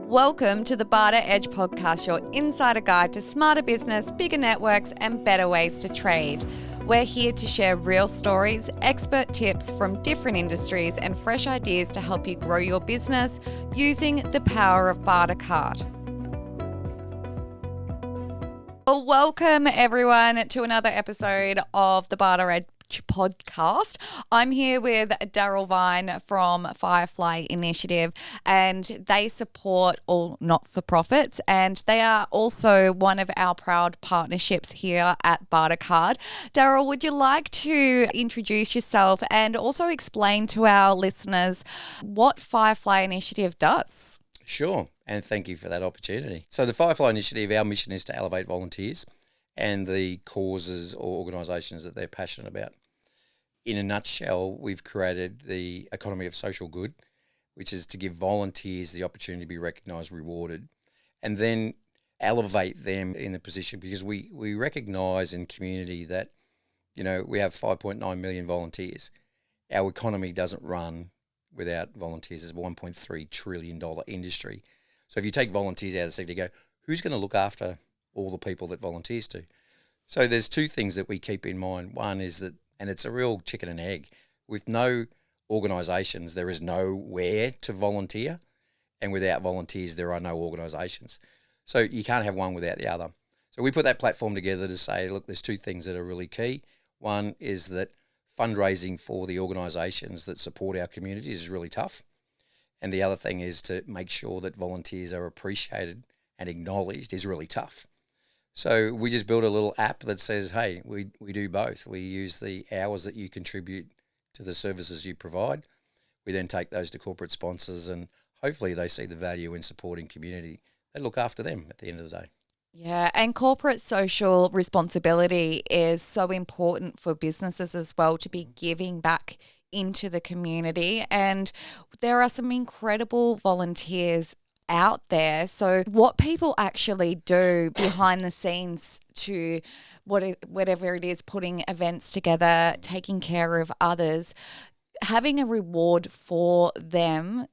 Welcome to the Barter Edge podcast, your insider guide to smarter business, bigger networks, and better ways to trade. We're here to share real stories, expert tips from different industries, and fresh ideas to help you grow your business using the power of Bartercard. Well, welcome everyone to another episode of the Barter Edge podcast. I'm here with Darryl Vine from Firefly Initiative, and they support all not-for-profits, and they are also one of our proud partnerships here at Bartercard. Darryl, would you like to introduce yourself and also explain to our listeners what Firefly Initiative does? Sure, and thank you for that opportunity. So the Firefly Initiative, our mission is to elevate volunteers and the causes or organisations that they're passionate about. In a nutshell, we've created the economy of social good, which is to give volunteers the opportunity to be recognised, rewarded, and then elevate them in the position, because we recognise in community that, you know, we have 5.9 million volunteers. Our economy doesn't run without volunteers. It's a $1.3 trillion industry. So if you take volunteers out of the sector, you go, who's going to look after all the people that volunteers do? So there's two things that we keep in mind. One is that, and it's a real chicken and egg, with no organisations, there is nowhere to volunteer. And without volunteers, there are no organisations. So you can't have one without the other. So we put that platform together to say, look, there's two things that are really key. One is that fundraising for the organisations that support our communities is really tough. And the other thing is to make sure that volunteers are appreciated and acknowledged is really tough. So we just built a little app that says, hey, we do both. We use the hours that you contribute to the services you provide. We then take those to corporate sponsors, and hopefully they see the value in supporting community. They look after them at the end of the day. Yeah, and corporate social responsibility is so important for businesses as well, to be giving back into the community. And there are some incredible volunteers out there. So what people actually do behind the scenes to whatever it is, putting events together, taking care of others, having a reward for them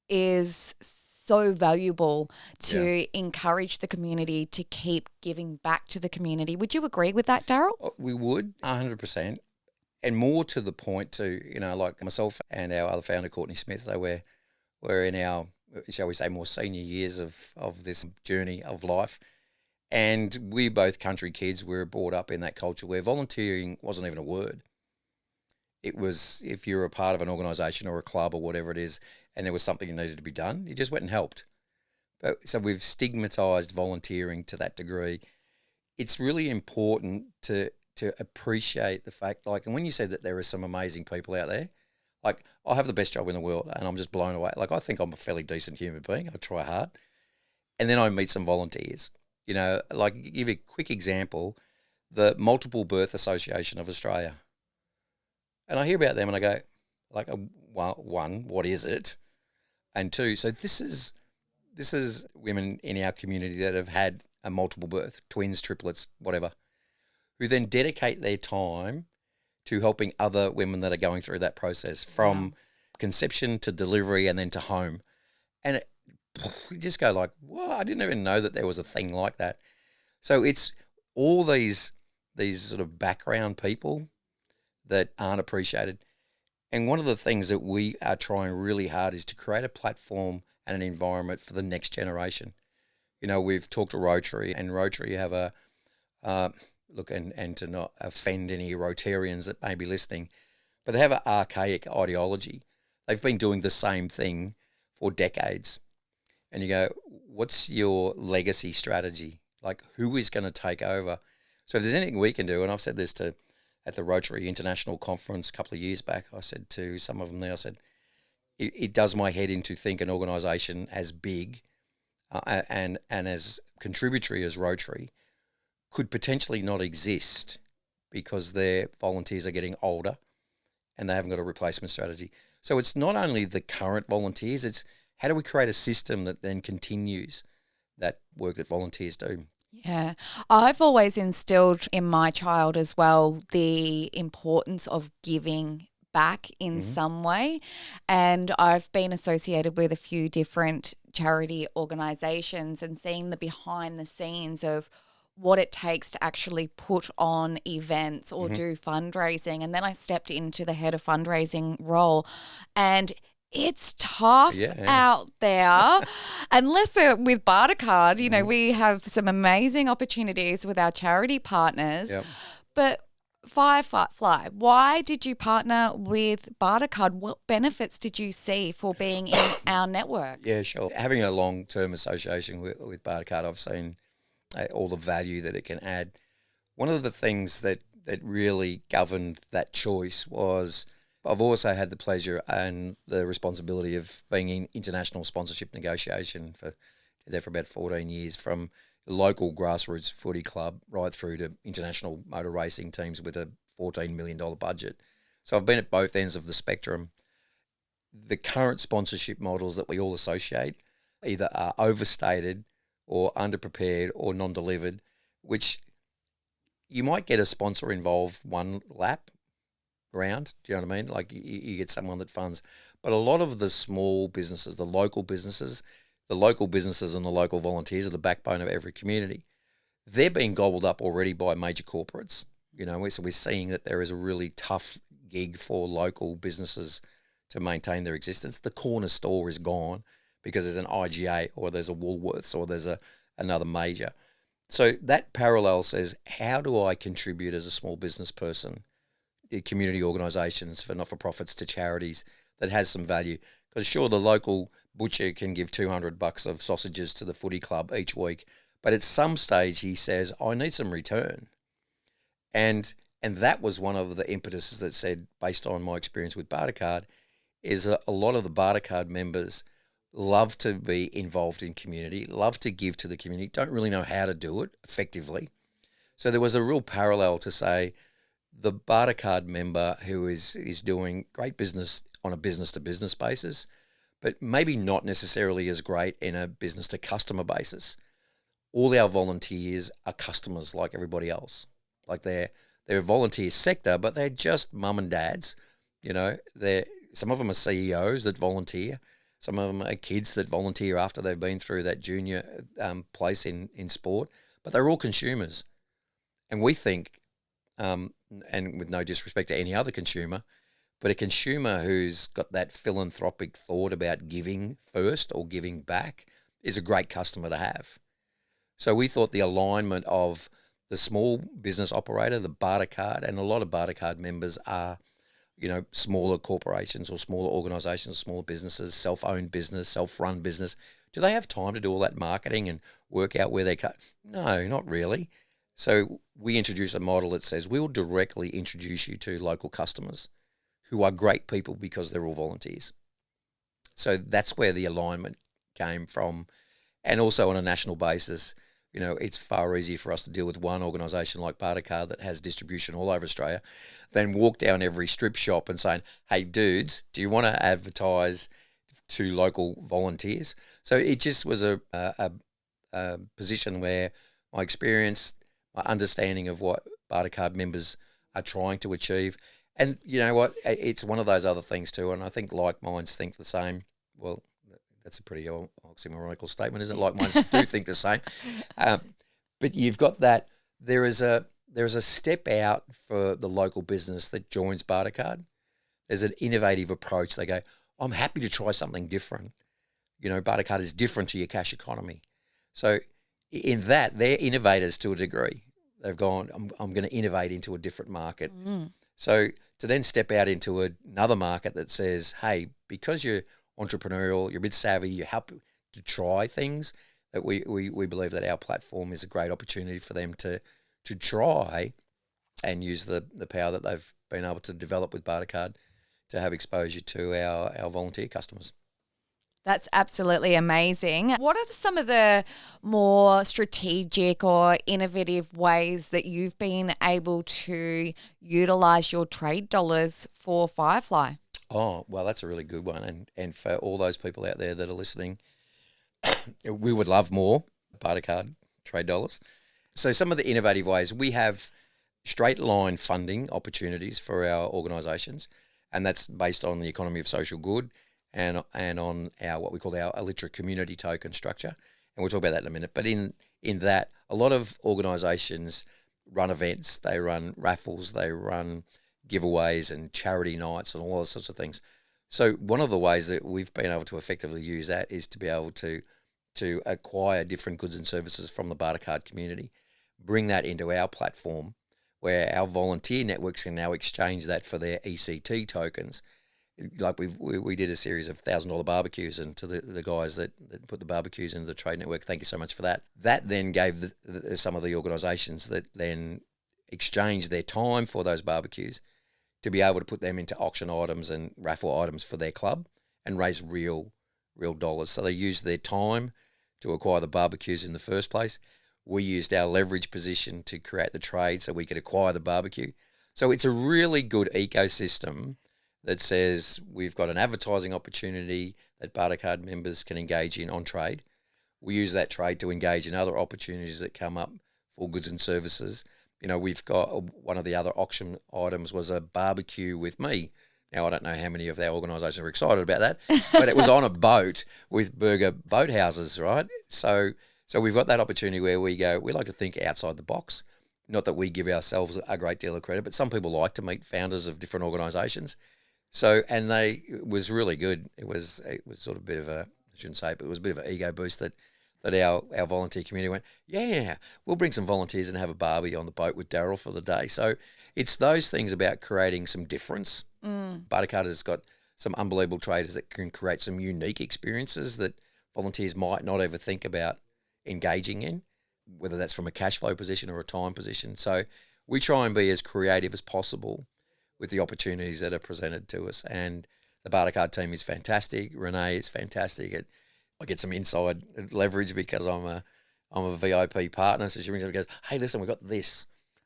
is so valuable to encourage the community to keep giving back to the community. Would you agree with that, Darryl? We would, 100%. And more to the point too, you know, like myself and our other founder, Courtney Smith, so we're in our, shall we say, more senior years of this journey of life. And we're both country kids. We were brought up in that culture where volunteering wasn't even a word. It was, if you're a part of an organisation or a club or whatever it is, and there was something that needed to be done, you just went and helped. So we've stigmatised volunteering to that degree. It's really important to appreciate the fact, like, and when you said that there are some amazing people out there, like, I have the best job in the world and I'm just blown away. Like, I think I'm a fairly decent human being. I try hard. And then I meet some volunteers, you know, like, give you a quick example, the Multiple Birth Association of Australia. And I hear about them and I go, like, well, one, what is it? And two, so this is women in our community that have had a multiple birth, twins, triplets, whatever, who then dedicate their time to helping other women that are going through that process, from conception to delivery and then to home. And you just go like, whoa, I didn't even know that there was a thing like that. So it's all these sort of background people that aren't appreciated. And one of the things that we are trying really hard is to create a platform and an environment for the next generation. You know, we've talked to Rotary, and Rotary have a look, and to not offend any Rotarians that may be listening, but they have an archaic ideology. They've been doing the same thing for decades. And you go, what's your legacy strategy? Like, who is going to take over? So if there's anything we can do, and I've said this at the Rotary International Conference a couple of years back, I said to some of them there, I said, it does my head in to think an organisation as big and as contributory as Rotary could potentially not exist because their volunteers are getting older and they haven't got a replacement strategy. So it's not only the current volunteers, it's how do we create a system that then continues that work that volunteers do. Yeah, I've always instilled in my child as well the importance of giving back in some way. And I've been associated with a few different charity organisations and seeing the behind the scenes of what it takes to actually put on events or do fundraising. And then I stepped into the head of fundraising role, and it's tough out there. Unless with Bartercard, you know, we have some amazing opportunities with our charity partners. Yep. But Firefly, why did you partner with Bartercard? What benefits did you see for being in our network? Yeah, sure. Having a long-term association with Bartercard, I've seen all the value that it can add. One of the things that really governed that choice was I've also had the pleasure and the responsibility of being in international sponsorship negotiation for about 14 years, from the local grassroots footy club right through to international motor racing teams with a $14 million budget. So I've been at both ends of the spectrum. The current sponsorship models that we all associate either are overstated or underprepared or non-delivered, which you might get a sponsor involved one lap round, do you know what I mean? Like you get someone that funds. But a lot of the small businesses, the local businesses and the local volunteers are the backbone of every community. They're being gobbled up already by major corporates. You know, so we're seeing that there is a really tough gig for local businesses to maintain their existence. The corner store is gone because there's an IGA or there's a Woolworths or there's another major. So that parallel says, how do I contribute as a small business person, community organisations, for not-for-profits, to charities that has some value? Because sure, the local butcher can give $200 of sausages to the footy club each week, but at some stage he says, I need some return. And that was one of the impetuses that said, based on my experience with Bartercard, is a lot of the Bartercard members love to be involved in community, love to give to the community, don't really know how to do it effectively. So there was a real parallel to say the Bartercard member who is doing great business on a business-to-business basis, but maybe not necessarily as great in a business-to-customer basis. All our volunteers are customers like everybody else. Like they're a volunteer sector, but they're just mum and dads. You know, some of them are CEOs that volunteer. Some of them are kids that volunteer after they've been through that junior place in sport. But they're all consumers. And we think, and with no disrespect to any other consumer, but a consumer who's got that philanthropic thought about giving first or giving back is a great customer to have. So we thought the alignment of the small business operator, the Bartercard, and a lot of Bartercard members are, you know, smaller corporations or smaller organisations, smaller businesses, self-owned business, self-run business. Do they have time to do all that marketing and work out where they cut? No, not really. So we introduce a model that says we'll directly introduce you to local customers who are great people because they're all volunteers. So that's where the alignment came from. And also on a national basis, you know, it's far easier for us to deal with one organisation like Bartercard that has distribution all over Australia than walk down every strip shop and saying, hey, dudes, do you want to advertise to local volunteers? So it just was a position where my experience, my understanding of what Bartercard members are trying to achieve. And you know what? It's one of those other things too, and I think like minds think the same. Well, that's a pretty oxymoronical statement, isn't it? Like minds do think the same. But you've got that. There is a step out for the local business that joins Bartercard. There's an innovative approach. They go, I'm happy to try something different. You know, Bartercard is different to your cash economy. So in that, they're innovators to a degree. They've gone, I'm going to innovate into a different market. So to then step out into another market that says, hey, because you're entrepreneurial, you're a bit savvy, you help to try things, that we believe that our platform is a great opportunity for them to try and use the power that they've been able to develop with Bartercard to have exposure to our volunteer customers. That's absolutely amazing. What are some of the more strategic or innovative ways that you've been able to utilise your trade dollars for Firefly? Oh, well, that's a really good one. And for all those people out there that are listening, we would love more Bartercard trade dollars. So some of the innovative ways, we have straight line funding opportunities for our organisations. and that's based on the economy of social good and on our what we call our illiterate community token structure. And we'll talk about that in a minute. But in that, a lot of organisations run events, they run raffles, they run giveaways and charity nights and all those sorts of things. So one of the ways that we've been able to effectively use that is to be able to acquire different goods and services from the Bartercard community, bring that into our platform where our volunteer networks can now exchange that for their ECT tokens. Like we did a series of $1,000 barbecues, and to the guys that put the barbecues into the trade network, thank you so much for that. That then gave some of the organisations that then exchanged their time for those barbecues to be able to put them into auction items and raffle items for their club and raise real dollars. So they used their time to acquire the barbecues in the first place. We used our leverage position to create the trade so we could acquire the barbecue. So it's a really good ecosystem that says we've got an advertising opportunity that Bartercard members can engage in on trade. We use that trade to engage in other opportunities that come up for goods and services. You know, we've got one of the other auction items was a barbecue with me. Now, I don't know how many of our organisations are excited about that, but it was on a boat with burger boat houses, right? So we've got that opportunity where we like to think outside the box. Not that we give ourselves a great deal of credit, but some people like to meet founders of different organisations. So, and it was really good. It was sort of a bit of I shouldn't say it, but it was a bit of an ego boost that our volunteer community went, yeah, we'll bring some volunteers and have a barbie on the boat with Darryl for the day. So it's those things about creating some difference. Bartercard has got some unbelievable traders that can create some unique experiences that volunteers might not ever think about engaging in, whether that's from a cash flow position or a time position. So we try and be as creative as possible with the opportunities that are presented to us. And the Bartercard team is fantastic. Renee is fantastic. I get some inside leverage because I'm a VIP partner. So she rings up and goes, hey, listen, we've got this.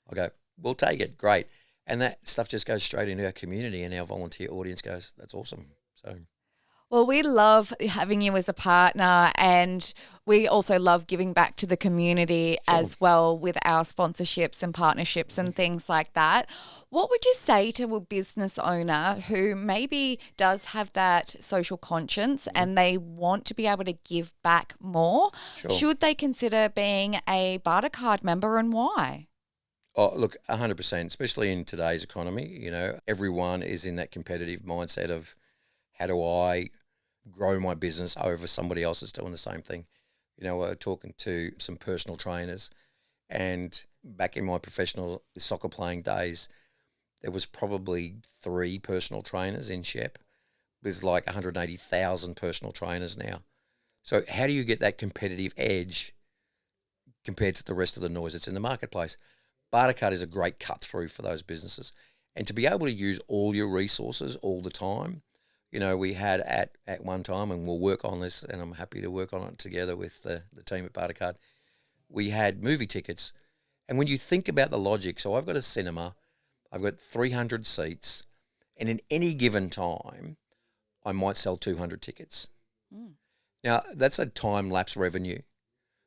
I go, we'll take it. Great. And that stuff just goes straight into our community, and our volunteer audience goes, that's awesome. So, well, we love having you as a partner, and we also love giving back to the community as well with our sponsorships and partnerships and things like that. What would you say to a business owner who maybe does have that social conscience and they want to be able to give back more? Sure. Should they consider being a Bartercard member, and why? Oh, look, 100%, especially in today's economy. You know, everyone is in that competitive mindset of how do I grow my business over somebody else that's doing the same thing. You know, we're talking to some personal trainers, and back in my professional soccer playing days, there was probably 3 personal trainers in Shep. There's like 180,000 personal trainers now. So how do you get that competitive edge compared to the rest of the noise that's in the marketplace? Bartercard is a great cut through for those businesses. And to be able to use all your resources all the time, you know, we had at one time, and we'll work on this, and I'm happy to work on it together with the team at Bartercard, we had movie tickets. And when you think about the logic, so I've got a cinema, I've got 300 seats, and in any given time, I might sell 200 tickets. Now, that's a time-lapse revenue.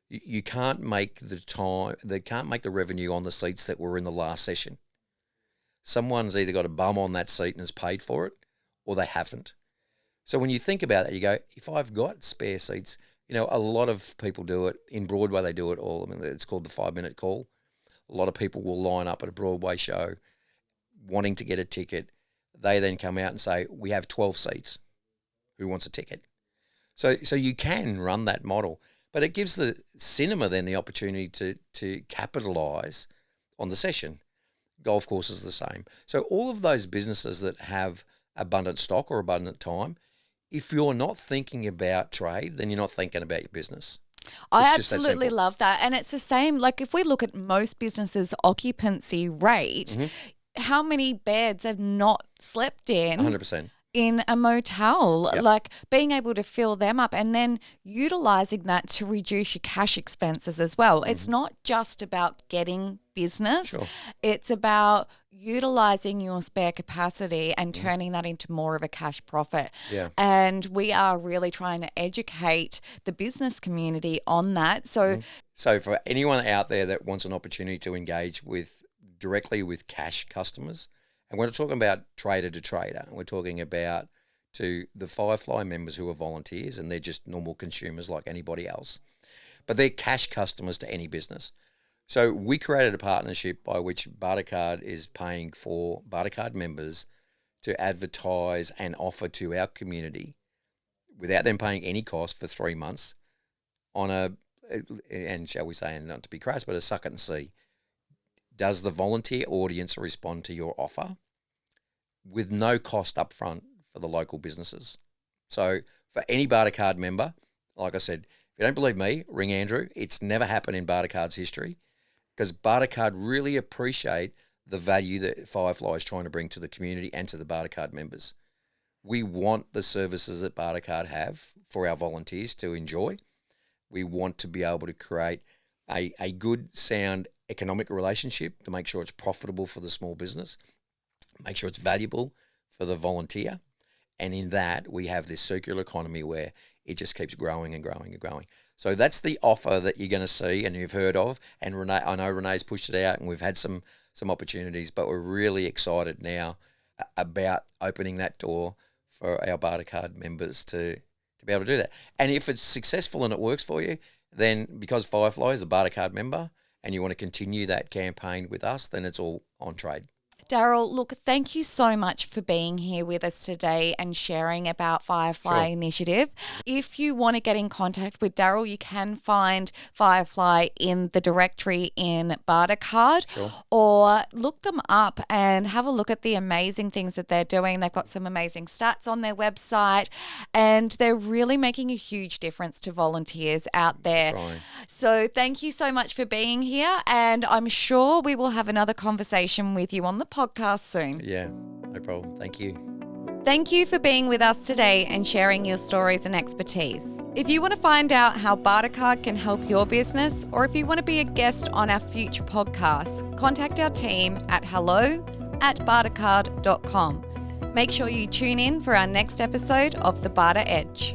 You can't make they can't make the revenue on the seats that were in the last session. Someone's either got a bum on that seat and has paid for it, or they haven't. So when you think about it, you go, if I've got spare seats, you know, a lot of people do it. In Broadway, they do it all. I mean, it's called the 5-minute call. A lot of people will line up at a Broadway show wanting to get a ticket. They then come out and say, we have 12 seats. Who wants a ticket? So you can run that model. But it gives the cinema then the opportunity to capitalise on the session. Golf courses are the same. So all of those businesses that have abundant stock or abundant time, if you're not thinking about trade, then you're not thinking about your business. I absolutely love that. And it's the same, like if we look at most businesses' occupancy rate, how many beds have not slept in? 100%. In a motel, Yep. like being able to fill them up and then utilizing that to reduce your cash expenses as well. It's not just about getting business. Sure. It's about utilizing your spare capacity and turning that into more of a cash profit. Yeah. And we are really trying to educate the business community on that. So for anyone out there that wants an opportunity to engage directly with cash customers And we're not talking about trader to trader. We're talking about to the Firefly members who are volunteers, and they're just normal consumers like anybody else. But they're cash customers to any business. So we created a partnership by which Bartercard is paying for Bartercard members to advertise and offer to our community without them paying any cost for 3 months on and shall we say, and not to be crass, but a suck it and see. Does the volunteer audience respond to your offer with no cost up front for the local businesses? So for any Bartercard member, like I said, if you don't believe me, ring Andrew. It's never happened in Bartercard's history because Bartercard really appreciate the value that Firefly is trying to bring to the community and to the Bartercard members. We want the services that Bartercard have for our volunteers to enjoy. We want to be able to create a good, sound economic relationship to make sure it's profitable for the small business, make sure it's valuable for the volunteer. And in that, we have this circular economy where it just keeps growing and growing and growing. So that's the offer that you're going to see and you've heard of. And Renee, I know Renee's pushed it out and we've had some opportunities, but we're really excited now about opening that door for our Bartercard members to be able to do that. And if it's successful and it works for you, then because Firefly is a Bartercard member and you want to continue that campaign with us, then it's all on trade. Darryl, look, thank you so much for being here with us today and sharing about Firefly Initiative. If you want to get in contact with Darryl, you can find Firefly in the directory in Bartercard, or look them up and have a look at the amazing things that they're doing. They've got some amazing stats on their website and they're really making a huge difference to volunteers out there. So thank you so much for being here, and I'm sure we will have another conversation with you on the podcast soon. Yeah, no problem. Thank you. Thank you for being with us today and sharing your stories and expertise. If you want to find out how Bartercard can help your business, or if you want to be a guest on our future podcasts, contact our team at hello@bartercard.com. Make sure you tune in for our next episode of the Barter Edge.